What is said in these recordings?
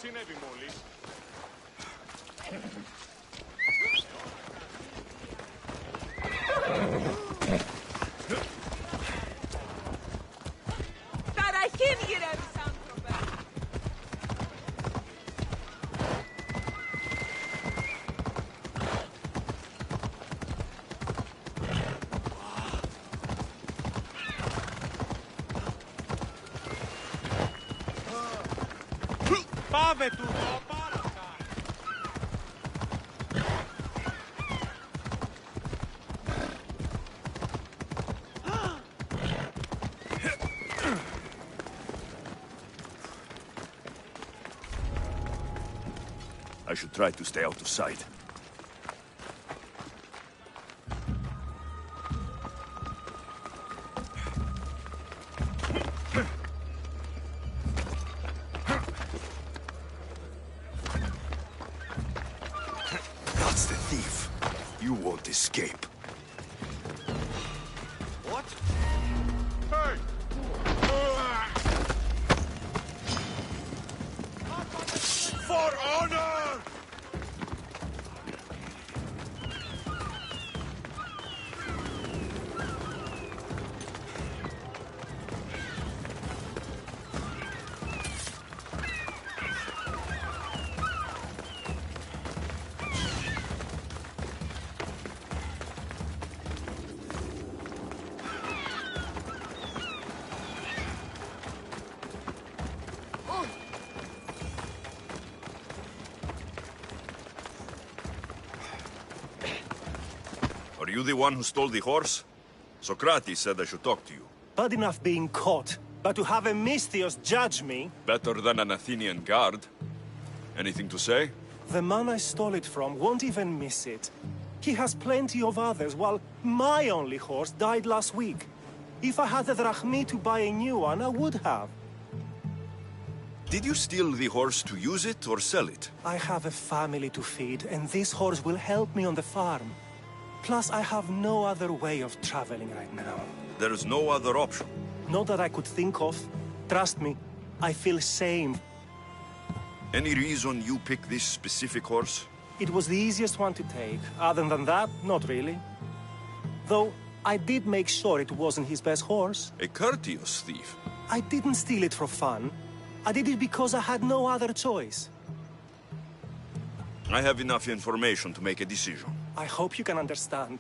συνέβη μόλις? Ταραχήν γυρεύεις, άνθρωπε! Πάμε τούτο, πάρακα! I should try to stay out of sight. That's the thief. You won't escape. What? Hey! For honor! Are you the one who stole the horse? Socrates said I should talk to you. Bad enough being caught, but to have a Misthios judge me? Better than an Athenian guard. Anything to say? The man I stole it from won't even miss it. He has plenty of others, while my only horse died last week. If I had the drachmi to buy a new one, I would have. Did you steal the horse to use it or sell it? I have a family to feed, and this horse will help me on the farm. Plus, I have no other way of traveling right now. There is no other option. Not that I could think of. Trust me, I feel shame. Any reason you picked this specific horse? It was the easiest one to take. Other than that, not really. Though, I did make sure it wasn't his best horse. A courteous thief. I didn't steal it for fun. I did it because I had no other choice. I have enough information to make a decision. I hope you can understand.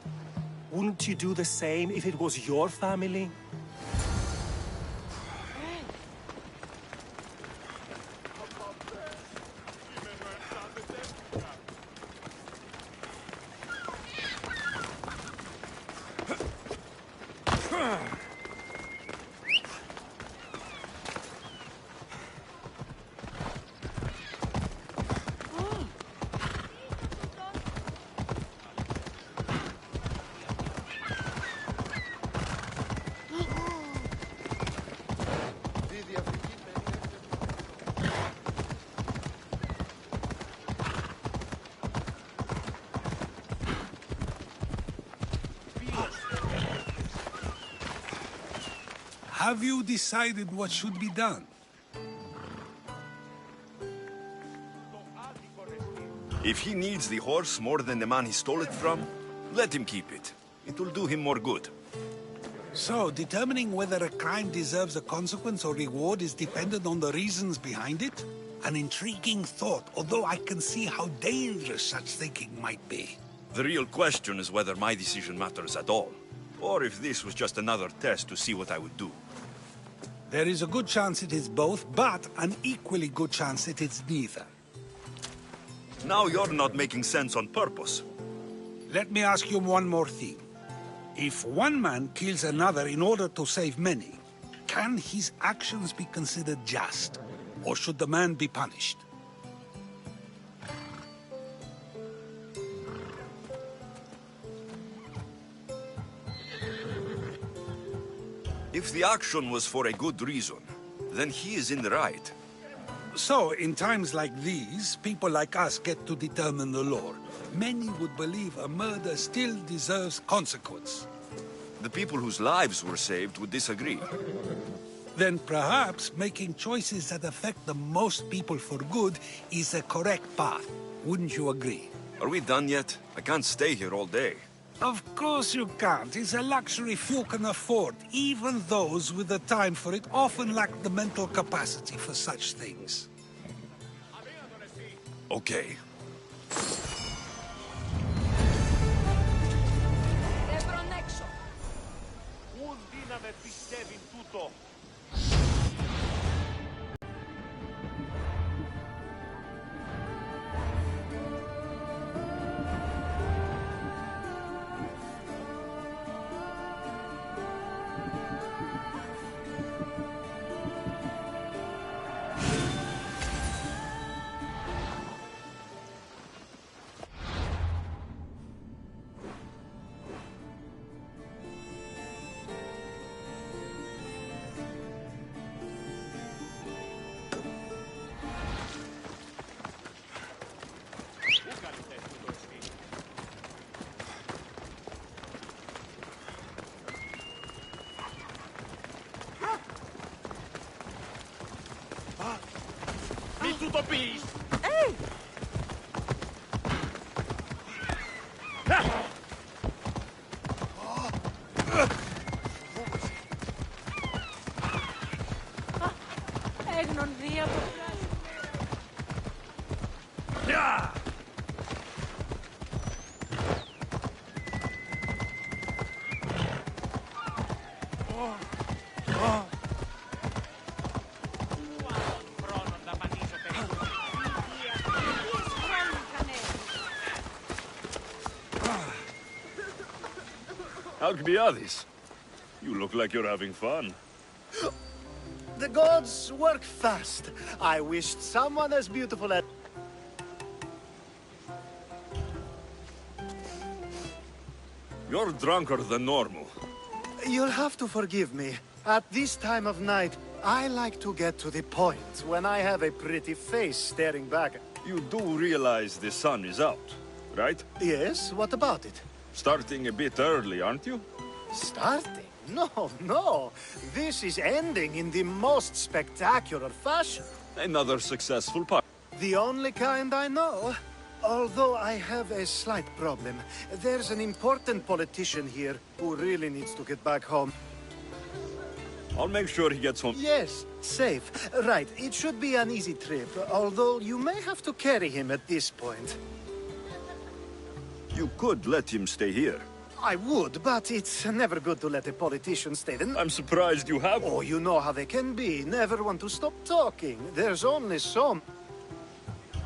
Wouldn't you do the same if it was your family? Have you decided what should be done? If he needs the horse more than the man he stole it from, let him keep it. It will do him more good. So, determining whether a crime deserves a consequence or reward is dependent on the reasons behind it? An intriguing thought, although I can see how dangerous such thinking might be. The real question is whether my decision matters at all, or if this was just another test to see what I would do. There is a good chance it is both, but an equally good chance it is neither. Now you're not making sense on purpose. Let me ask you one more thing. If one man kills another in order to save many, can his actions be considered just? Or should the man be punished? If the action was for a good reason, then he is in the right. So, in times like these, people like us get to determine the law. Many would believe a murder still deserves consequence. The people whose lives were saved would disagree. then perhaps making choices that affect the most people for good is a correct path. Wouldn't you agree? Are we done yet? I can't stay here all day. Of course you can't. It's a luxury few can afford. Even those with the time for it often lack the mental capacity for such things. Okay. Εύρον έξω. Ουν δύναμαι πιστεύει τούτο. Μη του το πεις! Έγνον δία από Alcbiades, you look like you're having fun. The gods work fast. I wished someone as beautiful as... You're drunker than normal. You'll have to forgive me. At this time of night, I like to get to the point when I have a pretty face staring back. You do realize the sun is out, right? Yes, what about it? Starting a bit early, aren't you? Starting? No, no. This is ending in the most spectacular fashion. Another successful part. The only kind I know. Although I have a slight problem. There's an important politician here who really needs to get back home. I'll make sure he gets home. Yes, safe. Right, it should be an easy trip, although you may have to carry him at this point. You could let him stay here. I would, but it's never good to let a politician stay there. I'm surprised you have. Oh, you know how they can be. Never want to stop talking. There's only some.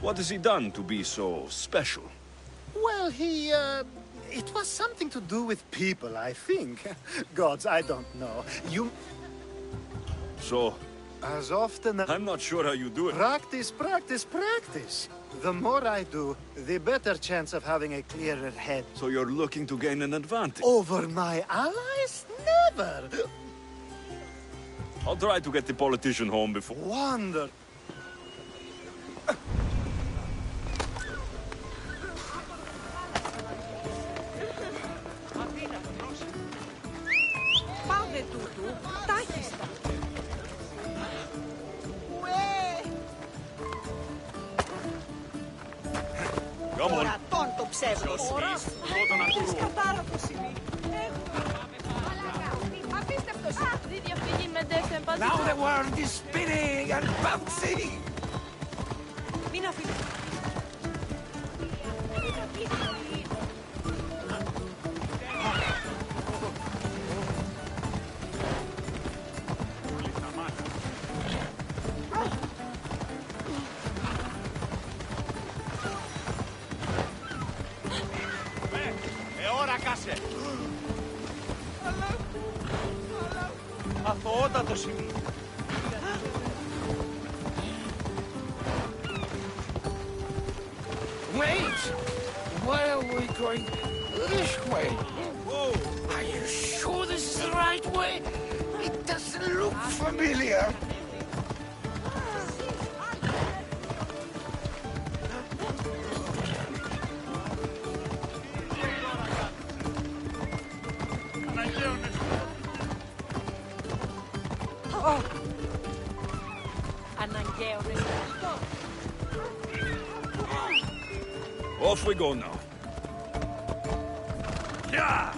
What has he done to be so special? Well, it was something to do with people, I think. Gods, I don't know. You... So, As often as... I'm not sure how you do it. Practice, practice, practice. The more I do, the better chance of having a clearer head. So you're looking to gain an advantage. Over my allies? Never! I'll try to get the politician home before... Wonder... Πάμε τούτου, τάχιστα. Come on. Ορατών το ψεύδος. Έχεις κατάρροφο σημείο. Απίστευτος. Τη διαφυγή με ντέφτε Now the world is spinning and bouncing! Μην αφήνεις. Ώρα κάσε! Αθωότατο σημείο. Wait! Why are we going this way? Are you sure this is the right way? It doesn't look familiar. Αναγκαίωνες. Off we go now. Yeah!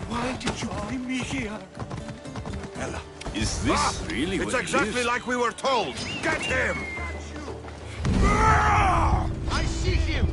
Why did you bring me here? Ella. Is this really It's what exactly it is? like we were told. Get him! I see him!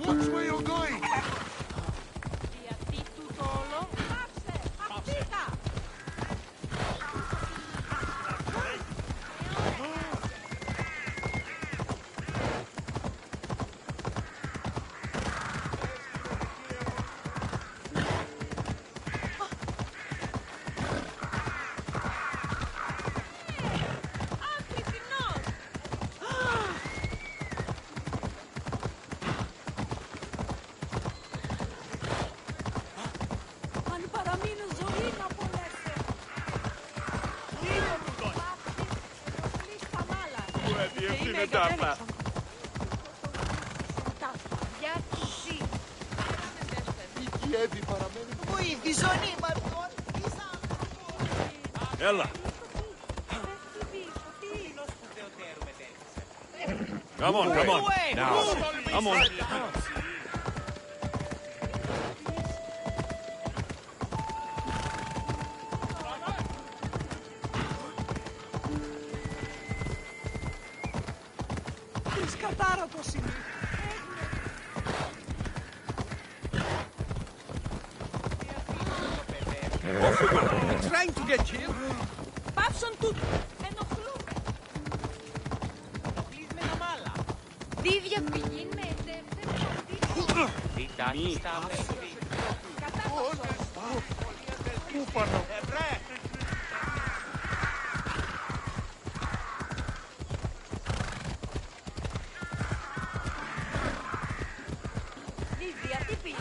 Watch where you're going! Ella! Come on, come on. Now. Come on. Κατάρατος είναι. Trying to get you. Πάψον τούτο. Ενοχλούμε. Κλείσμενα μάλα. Τι διαφυγή με δεύτερη. Τι τάχει στα αμέσως. Ευρέ! Λίδια, τι πήγε.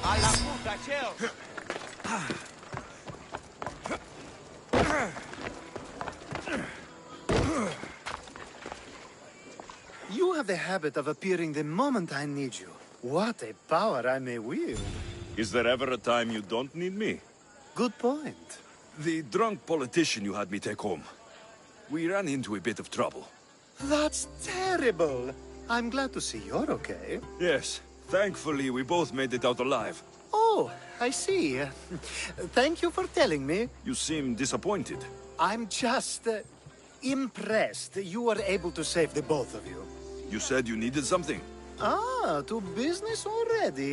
Αλλά πούτα, χέος! You have the habit of appearing the moment I need you. What a power I may wield. Is there ever a time you don't need me? Good point. The drunk politician you had me take home. We ran into a bit of trouble. That's terrible. I'm glad to see you're okay. Yes, thankfully we both made it out alive. Oh, I see. Thank you for telling me. You seem disappointed. I'm just impressed you were able to save the both of you. You said you needed something. Ah, to business already.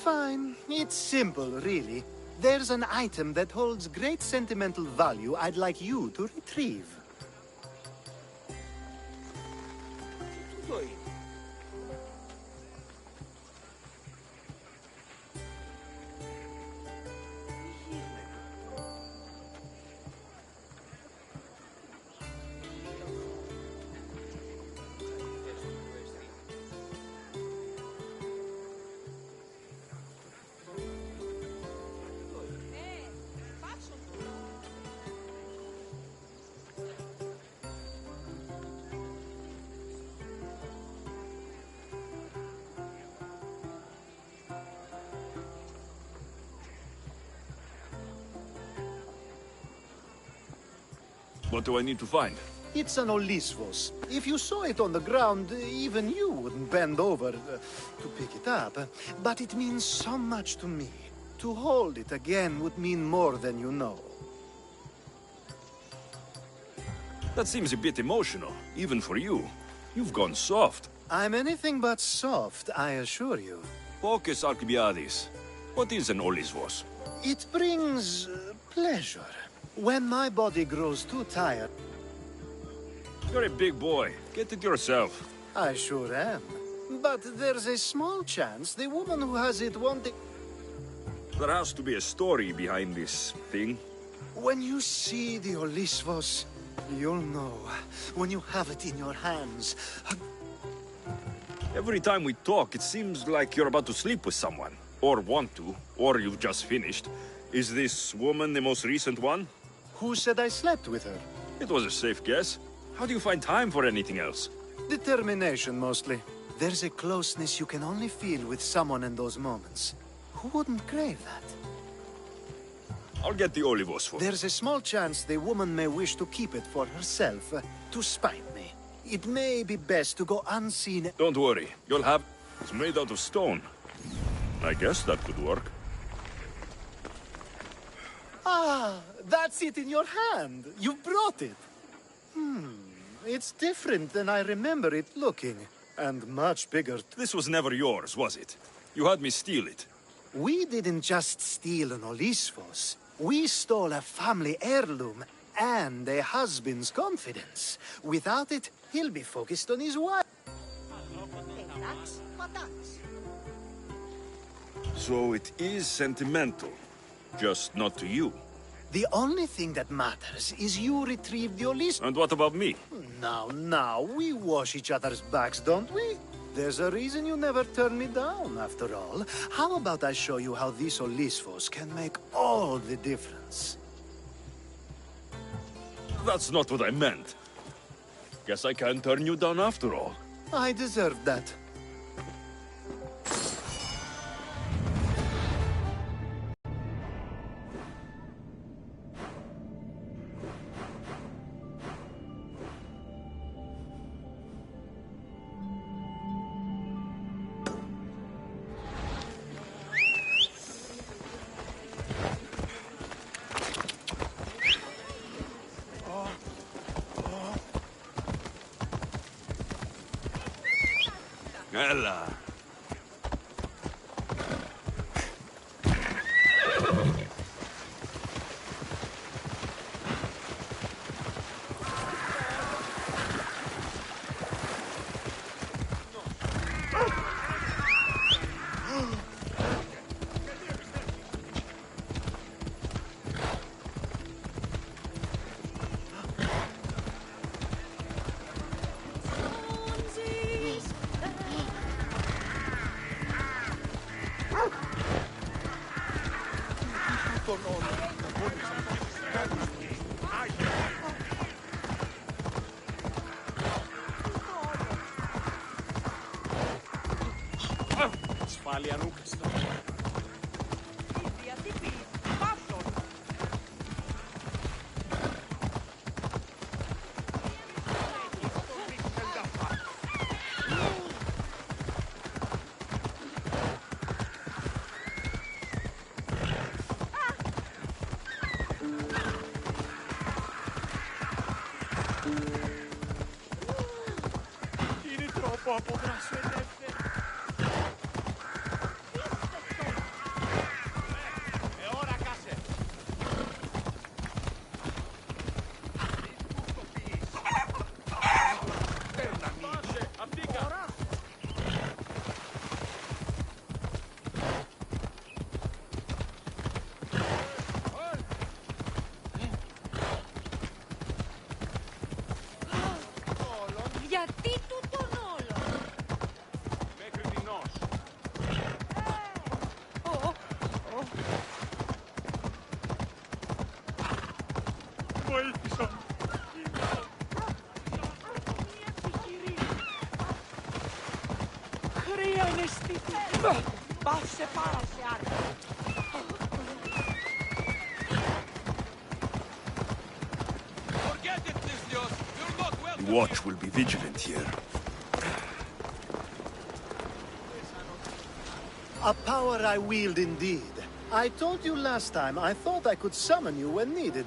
Fine. It's simple, really. There's an item that holds great sentimental value I'd like you to retrieve. What do I need to find? It's an Olisvos. If you saw it on the ground, even you wouldn't bend over to pick it up. But it means so much to me. To hold it again would mean more than you know. That seems a bit emotional, even for you. You've gone soft. I'm anything but soft, I assure you. Focus, Alcibiades. What is an Olisvos? It brings pleasure. When my body grows too tired, You're a big boy. Get it yourself. I sure am. But there's a small chance the woman who has it won't... There has to be a story behind this thing. When you see the Olisvos, you'll know. When you have it in your hands. Every time we talk, it seems like you're about to sleep with someone. Or want to. Or you've just finished. Is this woman the most recent one? Who said I slept with her? It was a safe guess. How do you find time for anything else? Determination, mostly. There's a closeness you can only feel with someone in those moments. Who wouldn't crave that? I'll get the Olivos for you. There's a small chance the woman may wish to keep it for herself, to spite me. It may be best to go unseen. Don't worry. You'll have... It's made out of stone. I guess that could work. Ah, that's it in your hand. You brought it. It's different than I remember it looking. And much bigger. This was never yours, was it? You had me steal it. We didn't just steal an Olisvos. We stole a family heirloom and a husband's confidence. Without it, he'll be focused on his wife. So it is sentimental. Just not to you. The only thing that matters is you retrieve the Olisvos. And what about me? Now, we wash each other's backs, don't we? There's a reason you never turn me down, after all. How about I show you how these Olisvos can make all the difference? That's not what I meant. Guess I can't turn you down after all. I deserve that. Ella. Ασφάλεια νούκας. Είναι τρόπο αποδράσου ελεύθερη. βοήθησαν. Χρία είναι στη θέση. Πάσε πάρα σε άκρη. The watch will be vigilant here. A power I wield indeed. I told you last time I thought I could summon you when needed,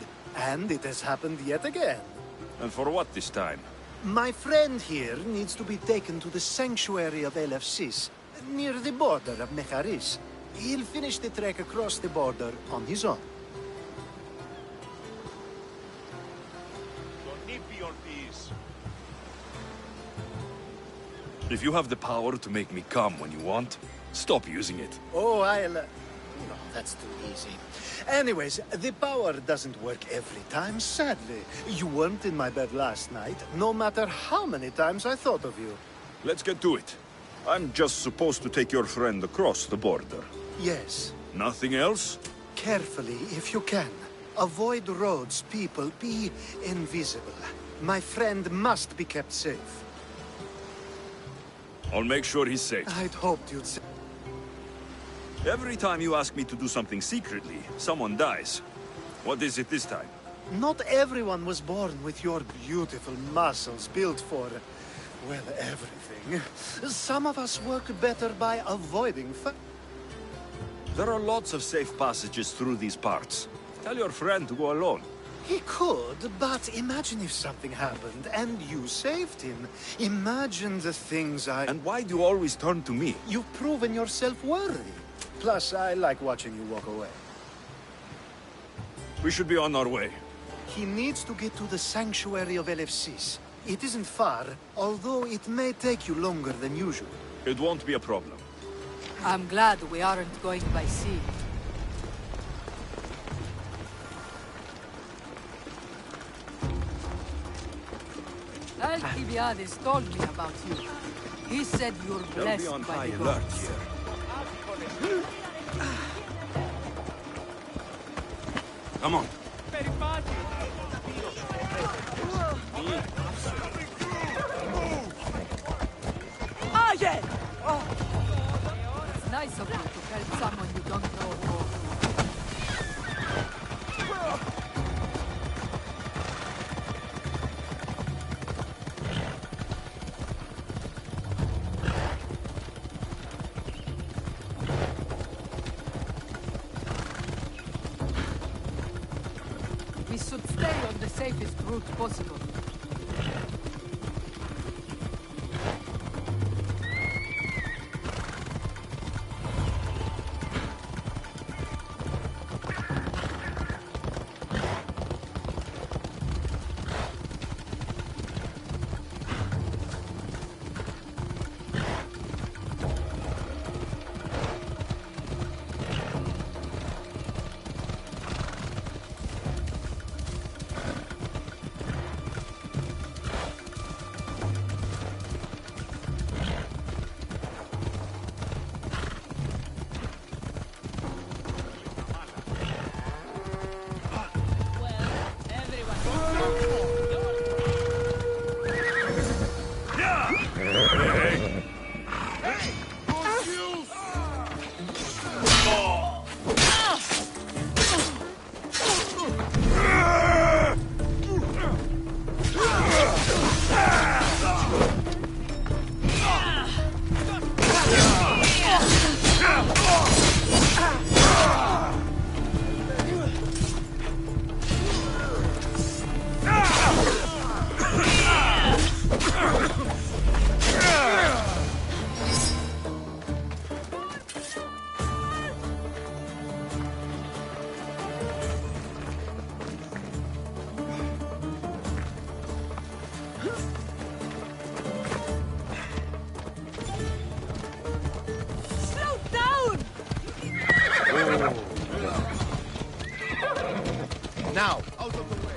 and it has happened yet again. And for what this time? My friend here needs to be taken to the sanctuary of Elefsis, near the border of Mecharis. He'll finish the trek across the border on his own. If you have the power to make me come when you want, stop using it. Oh, I'll... No, that's too easy. Anyways, the power doesn't work every time, sadly. You weren't in my bed last night, no matter how many times I thought of you. Let's get to it. I'm just supposed to take your friend across the border. Yes. Nothing else? Carefully, if you can. Avoid roads, people. Be invisible. My friend must be kept safe. I'll make sure he's safe. I'd hoped you'd say... Every time you ask me to do something secretly, someone dies. What is it this time? Not everyone was born with your beautiful muscles built for... well, everything. Some of us work better by avoiding There are lots of safe passages through these parts. Tell your friend to go alone. He could, but imagine if something happened and you saved him. Imagine the things And why do you always turn to me? You've proven yourself worthy. Plus, I like watching you walk away. We should be on our way. He needs to get to the sanctuary of Elefsis. It isn't far, although it may take you longer than usual. It won't be a problem. I'm glad we aren't going by sea. Alcibiades told me about you. He said you're They'll blessed be on by high the alert gods. here. Come on. Ah, yeah! Oh. It's nice of you to help someone you don't know. We should stay on the safest route possible. Now, out of the way.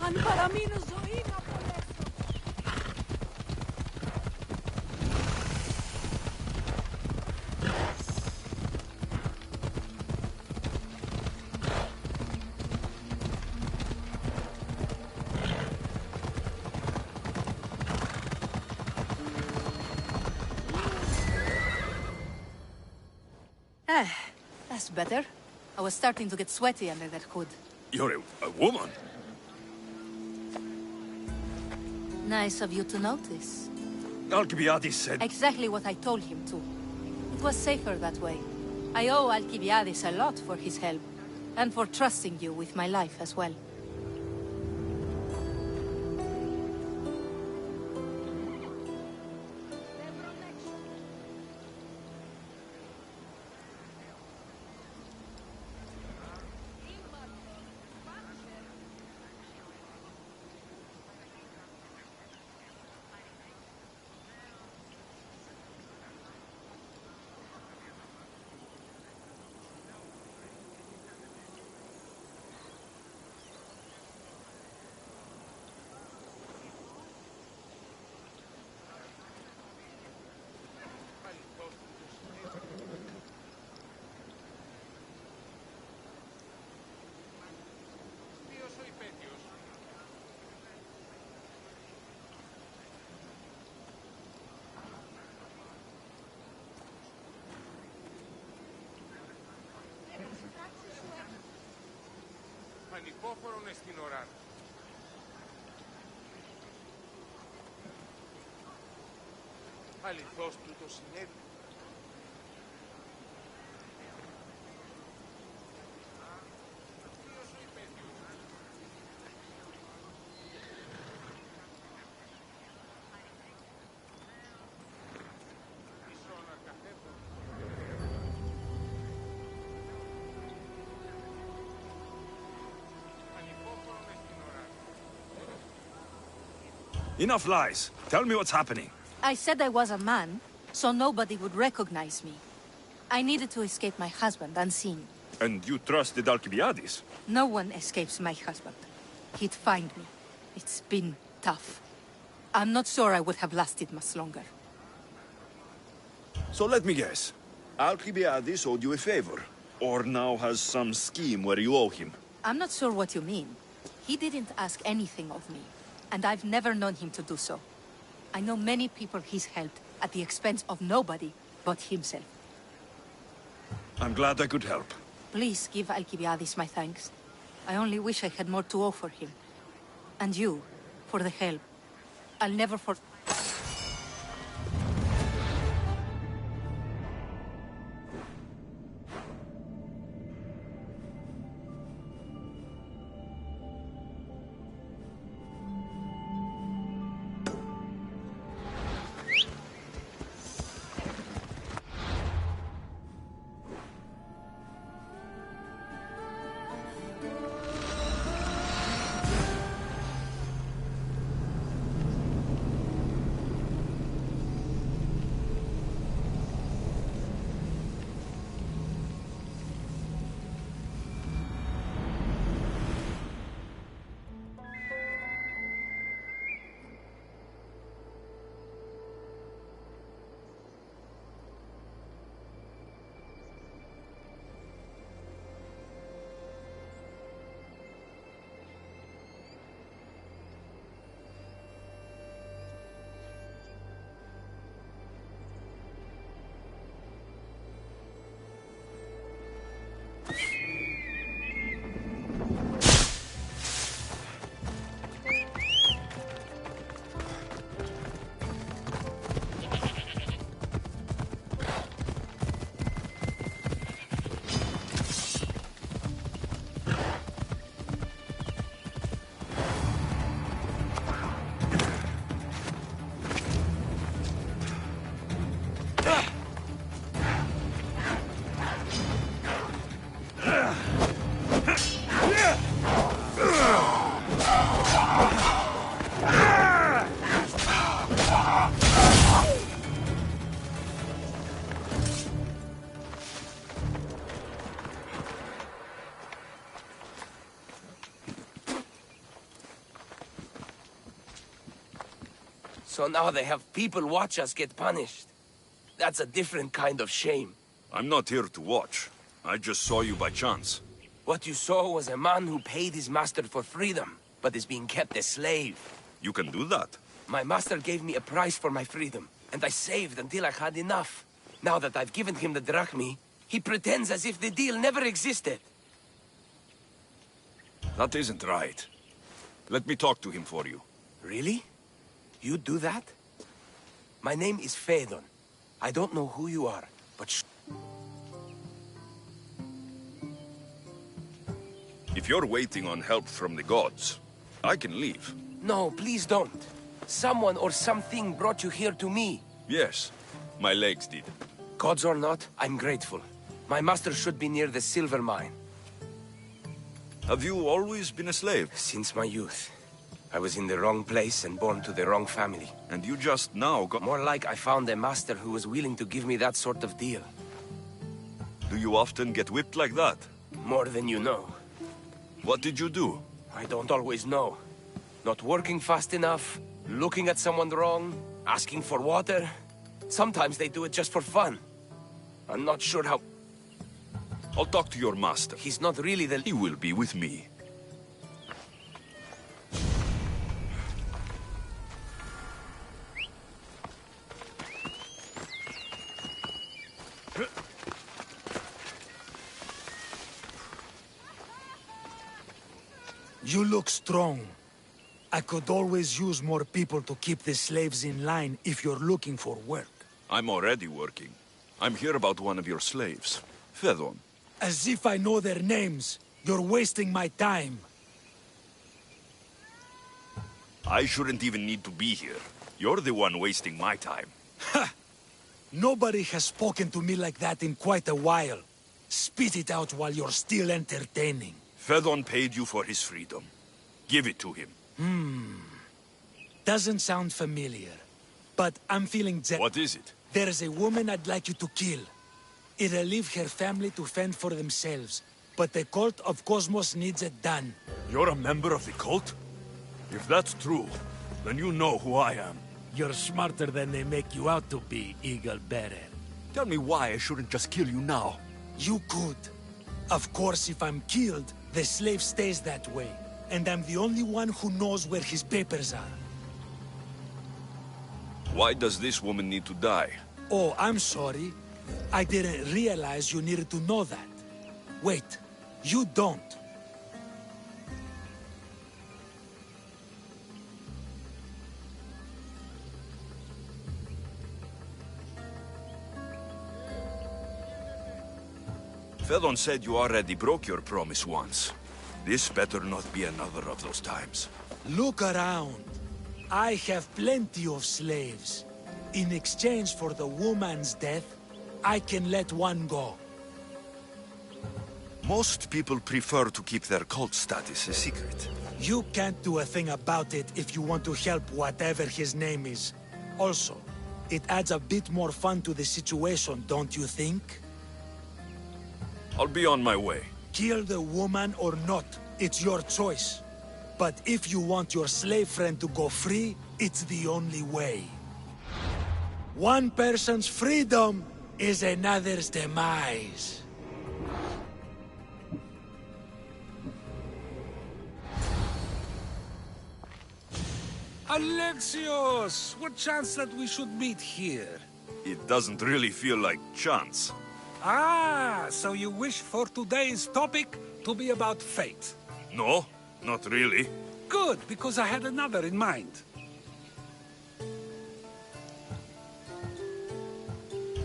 Αν παραμείνω ζωή να απολέσω. That's better. I was starting to get sweaty under that hood. You're a woman? Nice of you to notice. Alcibiades said... Exactly what I told him to. It was safer that way. I owe Alcibiades a lot for his help, and for trusting you with my life as well. Ανυπόφορον εστιν οράν. Αληθώς τούτο συνέβη. Ποιος ο υπέτειος? Ίσον ακαθέτω. Enough lies. Tell me what's happening. I said I was a man, so nobody would recognize me. I needed to escape my husband unseen. And you trusted Alcibiades? No one escapes my husband. He'd find me. It's been tough. I'm not sure I would have lasted much longer. So let me guess. Alcibiades owed you a favor. Or now has some scheme where you owe him. I'm not sure what you mean. He didn't ask anything of me, and I've never known him to do so. I know many people he's helped at the expense of nobody but himself. I'm glad I could help. Please give Alcibiades my thanks. I only wish I had more to offer him. And you, for the help. I'll never forget. So now they have people watch us get punished. That's a different kind of shame. I'm not here to watch. I just saw you by chance. What you saw was a man who paid his master for freedom, but is being kept a slave. You can do that? My master gave me a price for my freedom, and I saved until I had enough. Now that I've given him the drachmi, he pretends as if the deal never existed. That isn't right. Let me talk to him for you. Really? You do that? My name is Phaedon. I don't know who you are, but If you're waiting on help from the gods, I can leave. No, please don't. Someone or something brought you here to me. Yes, my legs did. Gods or not, I'm grateful. My master should be near the silver mine. Have you always been a slave? Since my youth. I was in the wrong place and born to the wrong family. And you just now got... More like I found a master who was willing to give me that sort of deal. Do you often get whipped like that? More than you know. What did you do? I don't always know. Not working fast enough, looking at someone wrong, asking for water. Sometimes they do it just for fun. I'm not sure how... I'll talk to your master. He's not really the... He will be with me. You look strong. I could always use more people to keep the slaves in line if you're looking for work. I'm already working. I'm here about one of your slaves, Phaedon. As if I know their names. You're wasting my time. I shouldn't even need to be here. You're the one wasting my time. Ha! Nobody has spoken to me like that in quite a while. Spit it out while you're still entertaining. Phaedon paid you for his freedom. Give it to him. Doesn't sound familiar. But I'm feeling What is it? There's a woman I'd like you to kill. It'll leave her family to fend for themselves. But the cult of Cosmos needs it done. You're a member of the cult? If that's true, then you know who I am. You're smarter than they make you out to be, Eagle Bearer. Tell me why I shouldn't just kill you now. You could. Of course, if I'm killed, the slave stays that way. And I'm the only one who knows where his papers are. Why does this woman need to die? Oh, I'm sorry. I didn't realize you needed to know that. Wait, you don't. Phaedon said you already broke your promise once. This better not be another of those times. Look around. I have plenty of slaves. In exchange for the woman's death, I can let one go. Most people prefer to keep their cult status a secret. You can't do a thing about it if you want to help whatever his name is. Also, it adds a bit more fun to the situation, don't you think? I'll be on my way. Kill the woman or not, it's your choice. But if you want your slave friend to go free, it's the only way. One person's freedom is another's demise. Alexios! What chance that we should meet here? It doesn't really feel like chance. Ah, so you wish for today's topic to be about fate? No, not really. Good, because I had another in mind.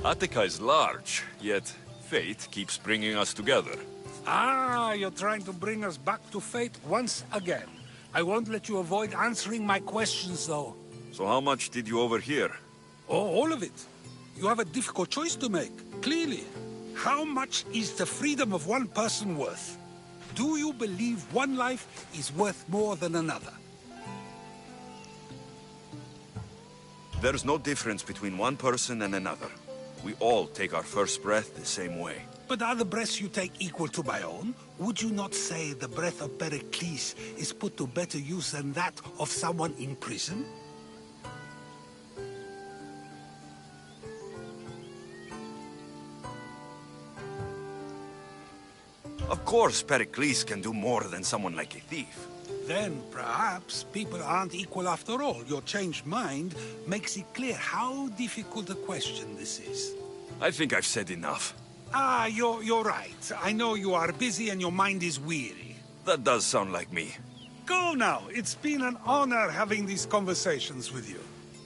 Attica is large, yet fate keeps bringing us together. Ah, you're trying to bring us back to fate once again. I won't let you avoid answering my questions, though. So how much did you overhear? Oh, all of it. You have a difficult choice to make, clearly. How much is the freedom of one person worth? Do you believe one life is worth more than another? There's no difference between one person and another. We all take our first breath the same way. But are the breaths you take equal to my own? Would you not say the breath of Pericles is put to better use than that of someone in prison? Of course, Pericles can do more than someone like a thief. Then, perhaps, people aren't equal after all. Your changed mind makes it clear how difficult a question this is. I think I've said enough. Ah, you're right. I know you are busy and your mind is weary. That does sound like me. Go now. It's been an honor having these conversations with you.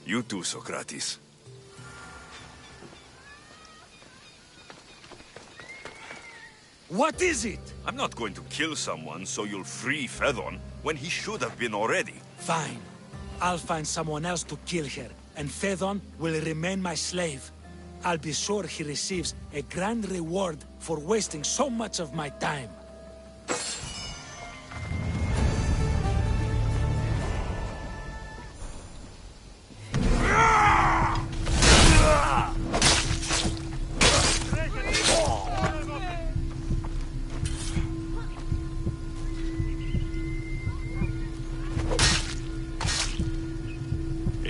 You too, Socrates. What is it? I'm not going to kill someone so you'll free Fedon when he should have been already. Fine. I'll find someone else to kill her, and Fedon will remain my slave. I'll be sure he receives a grand reward for wasting so much of my time.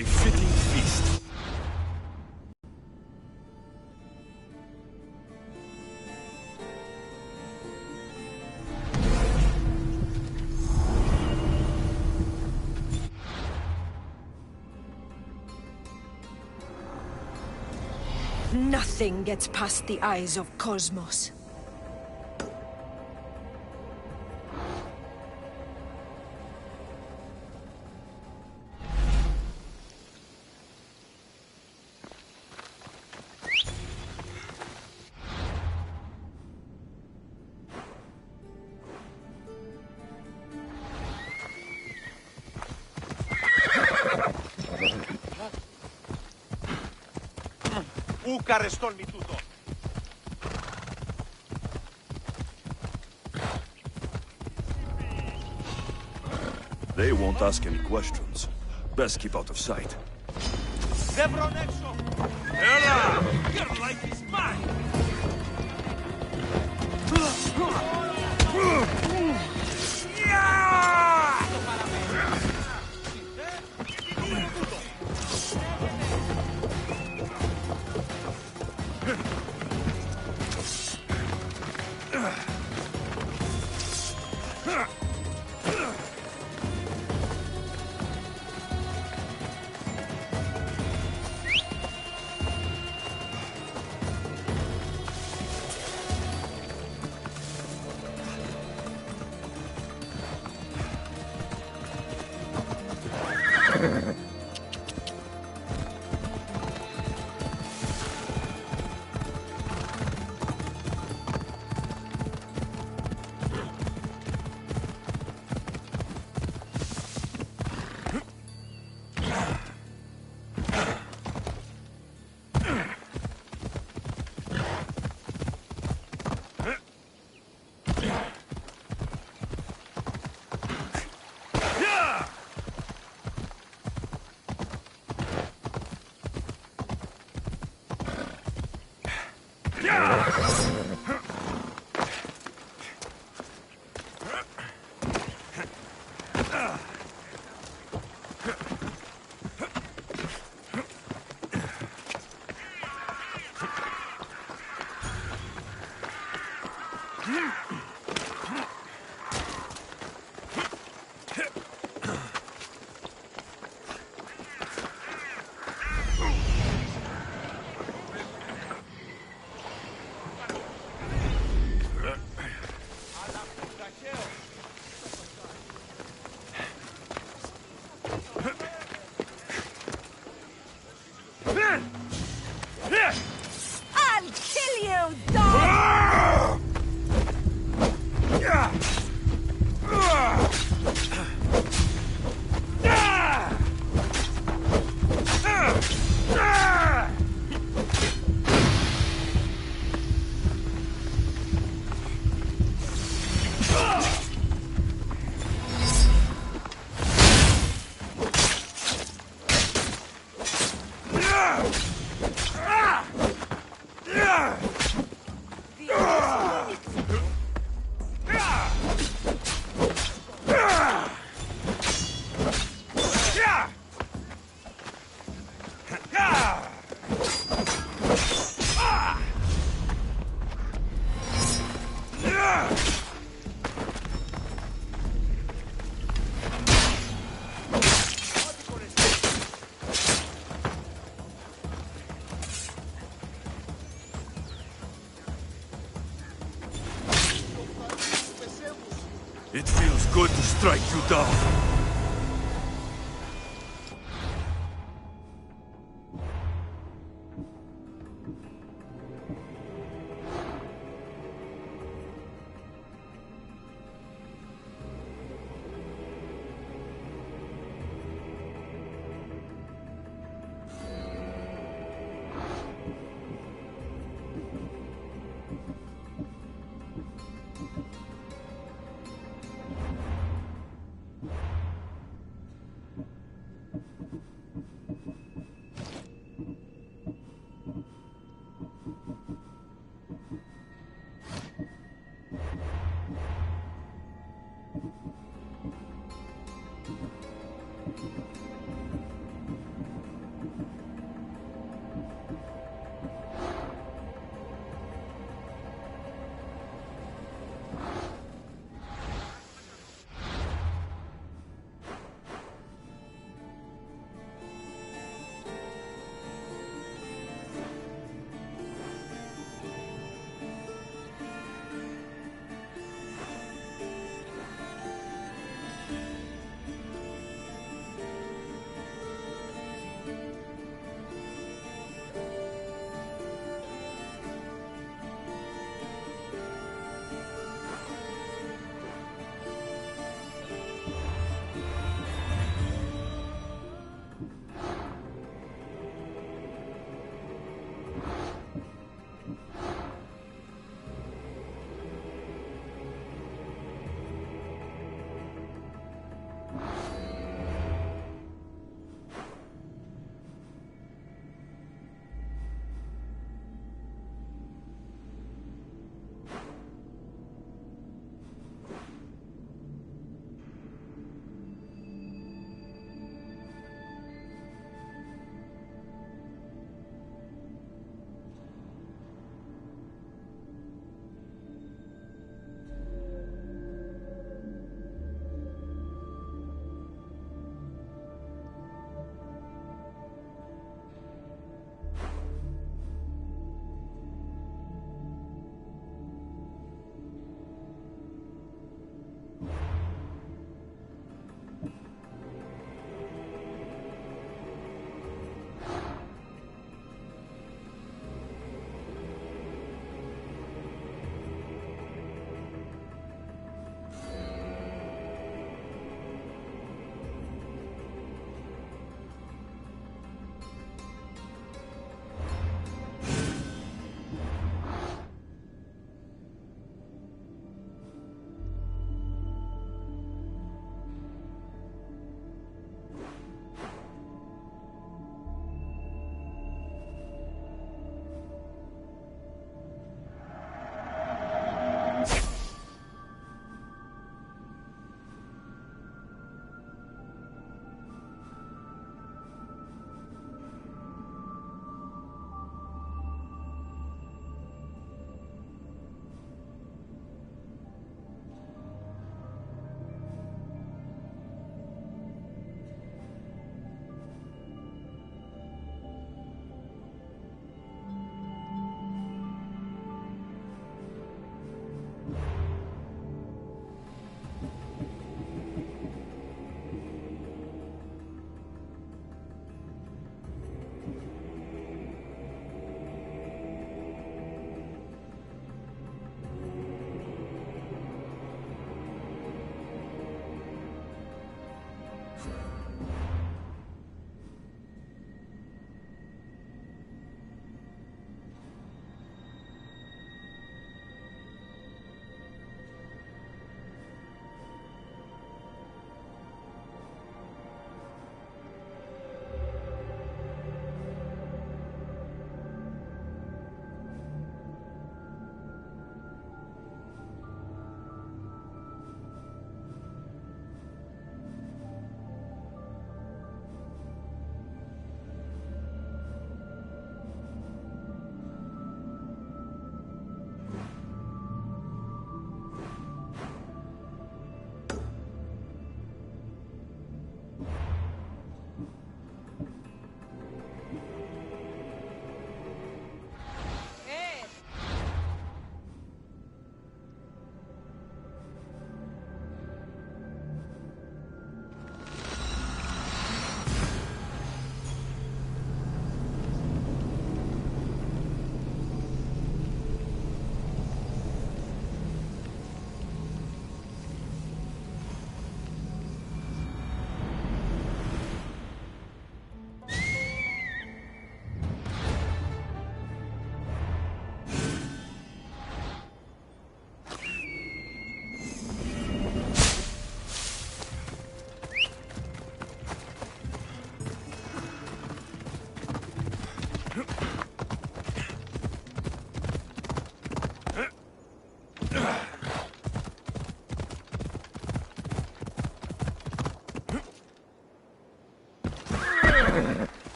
A fitting feast. Nothing gets past the eyes of Cosmos. Πού καρεστόλμη τούτο. They won't ask any questions. Best keep out of sight. Δεν βρω έξω. Ella! Your life is mine! I'll kill you, dog! It feels good to strike you down.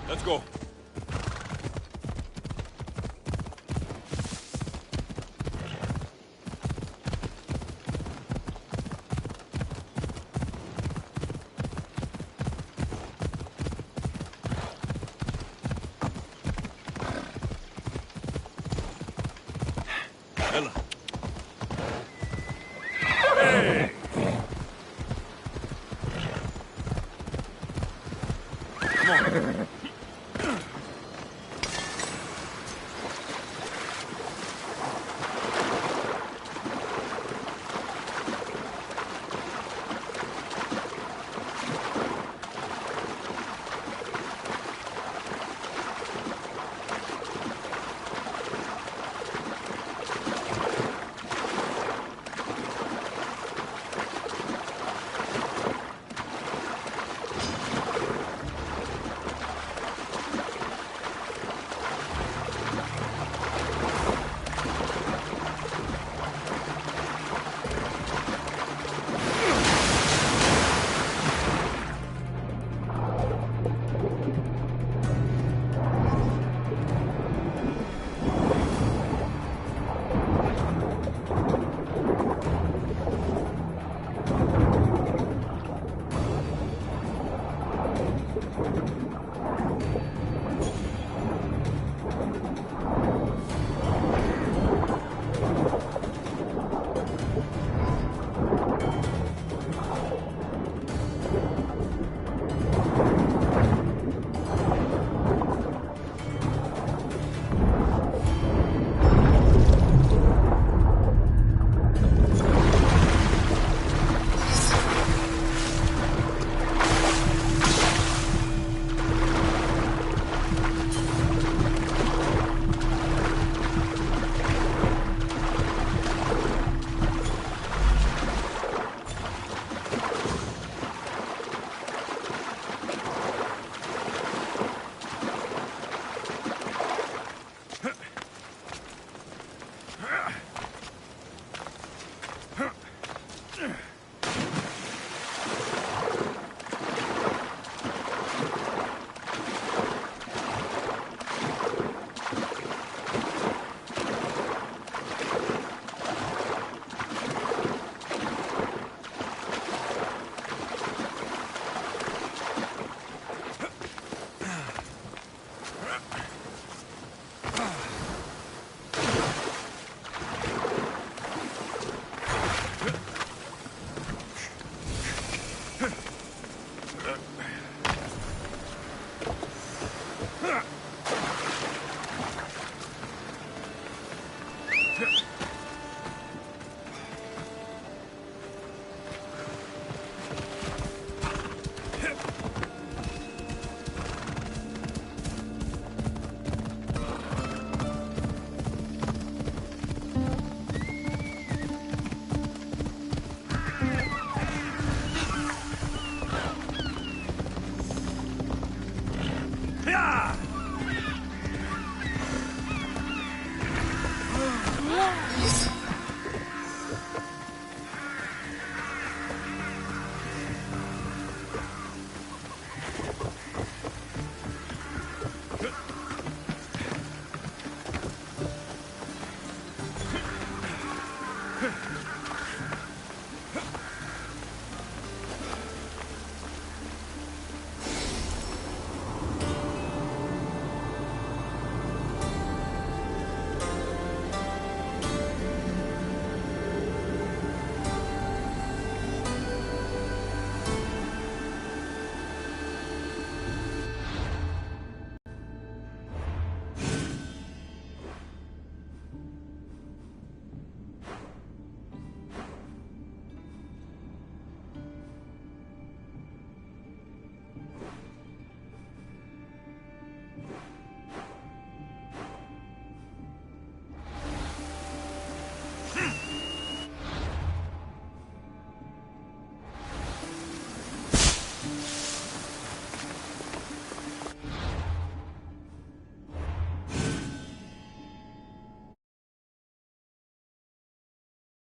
Let's go.